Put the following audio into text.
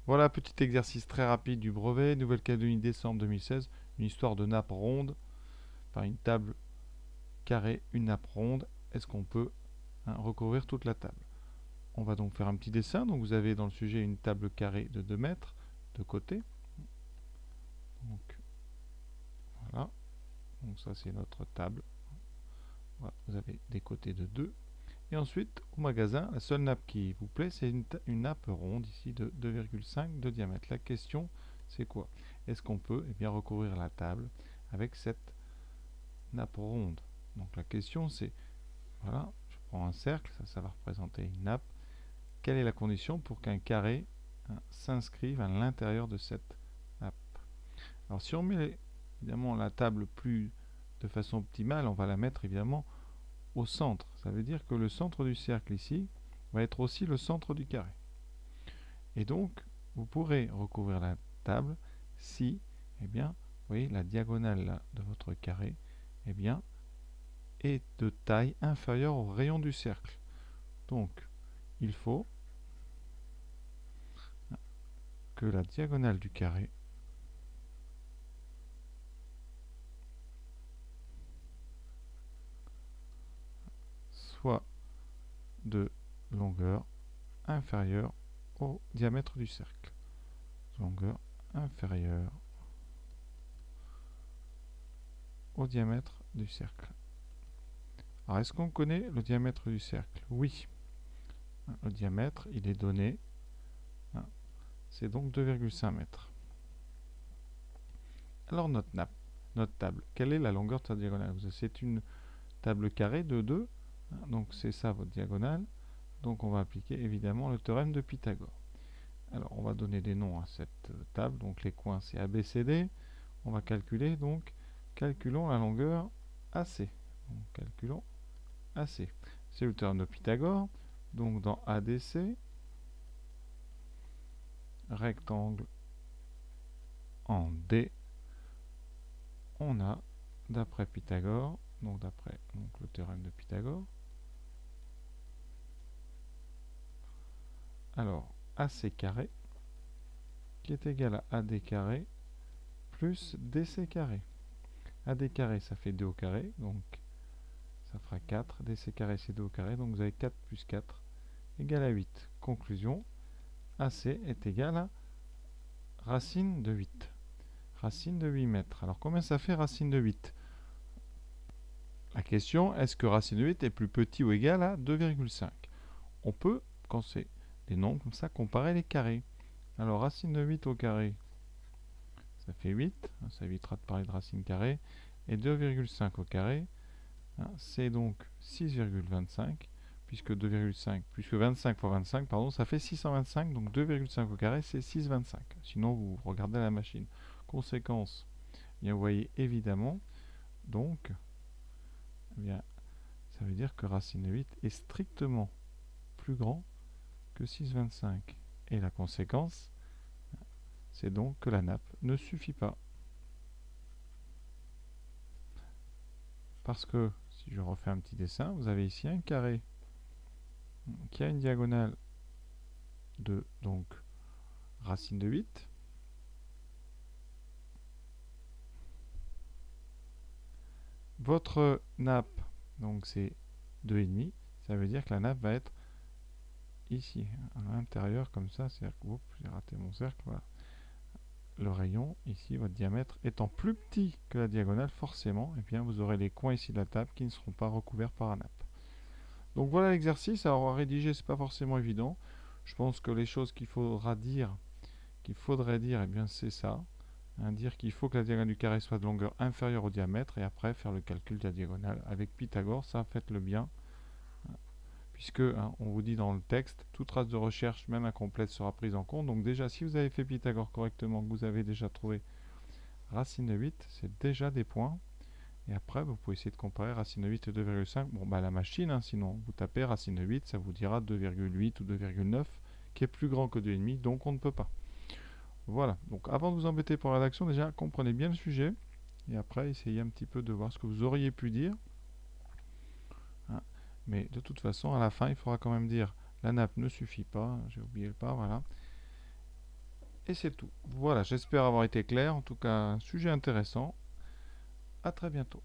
Voilà, petit exercice très rapide du brevet. Nouvelle-Calédonie, décembre 2016. Une histoire de nappe ronde. Enfin, une table carrée, une nappe ronde. Est-ce qu'on peut recouvrir toute la table? On va donc faire un petit dessin. Donc vous avez dans le sujet une table carrée de 2 mètres de côté. Donc voilà. Donc ça c'est notre table. Voilà, vous avez des côtés de 2. Et ensuite, au magasin, la seule nappe qui vous plaît, c'est une nappe ronde ici de 2,5 de diamètre. La question, c'est quoi? Est-ce qu'on peut bien recouvrir la table avec cette nappe ronde? Donc la question, c'est, voilà, je prends un cercle, ça va représenter une nappe. Quelle est la condition pour qu'un carré s'inscrive à l'intérieur de cette nappe? Alors si on met évidemment la table plus de façon optimale, on va la mettre évidemment au centre. Ça veut dire que le centre du cercle ici va être aussi le centre du carré. Et donc, vous pourrez recouvrir la table si, eh bien, vous voyez, la diagonale là, de votre carré, eh bien, est de taille inférieure au rayon du cercle. Donc, il faut que la diagonale du carré soit de longueur inférieure au diamètre du cercle. Longueur inférieure au diamètre du cercle. Alors, est-ce qu'on connaît le diamètre du cercle? Oui. Le diamètre, il est donné. C'est donc 2,5 mètres. Alors, notre nappe, notre table, quelle est la longueur de sa diagonale? C'est une table carrée de 2. Donc, c'est ça votre diagonale. Donc, on va appliquer évidemment le théorème de Pythagore. Alors, on va donner des noms à cette table. Donc, les coins, c'est ABCD. On va calculer, donc, calculons la longueur AC. Donc, calculons AC. C'est le théorème de Pythagore. Donc, dans ADC, rectangle en D, on a, d'après Pythagore, donc d'après le théorème de Pythagore, alors AC carré, qui est égal à AD carré, plus DC carré. AD carré, ça fait 2 au carré, donc ça fera 4. DC carré, c'est 2 au carré, donc vous avez 4 plus 4, égale à 8. Conclusion, AC est égal à racine de 8. Racine de 8 mètres. Alors combien ça fait racine de 8? La question, est-ce que racine de 8 est plus petit ou égal à 2,5? On peut, quand c'est des nombres comme ça, comparer les carrés. Alors racine de 8 au carré, ça fait 8, ça évitera de parler de racine carrée. Et 2,5 au carré, c'est donc 6,25, puisque 2,5, puisque 25 fois 25, pardon, ça fait 625, donc 2,5 au carré, c'est 6,25. Sinon, vous regardez la machine. Conséquence, bien, vous voyez évidemment, donc, bien, ça veut dire que racine de 8 est strictement plus grand que 6,25. Et la conséquence, c'est donc que la nappe ne suffit pas. Parce que, si je refais un petit dessin, vous avez ici un carré qui a une diagonale de, donc, racine de 8. Votre nappe, donc c'est 2,5. Ça veut dire que la nappe va être ici, à l'intérieur, comme ça. C'est-à-dire que, j'ai raté mon cercle, voilà. Le rayon, ici, votre diamètre, étant plus petit que la diagonale, forcément, et bien, vous aurez les coins ici de la table qui ne seront pas recouverts par la nappe. Donc voilà l'exercice. Alors à rédiger, c'est pas forcément évident. Je pense que les choses qu'il faudrait dire, eh bien c'est ça. Dire qu'il faut que la diagonale du carré soit de longueur inférieure au diamètre et après faire le calcul de la diagonale avec Pythagore. Ça, faites-le bien. Puisque, on vous dit dans le texte, toute trace de recherche, même incomplète, sera prise en compte. Donc déjà, si vous avez fait Pythagore correctement, que vous avez déjà trouvé racine de 8, c'est déjà des points. Et après, vous pouvez essayer de comparer racine de 8 et 2,5. Bon, bah la machine, sinon, vous tapez racine de 8, ça vous dira 2,8 ou 2,9, qui est plus grand que 2,5, donc on ne peut pas. Voilà, donc avant de vous embêter pour la rédaction, déjà, comprenez bien le sujet. Et après, essayez un petit peu de voir ce que vous auriez pu dire. Mais de toute façon, à la fin, il faudra quand même dire la nappe ne suffit pas. J'ai oublié le pas, voilà. Et c'est tout. Voilà, j'espère avoir été clair. En tout cas, un sujet intéressant. À très bientôt.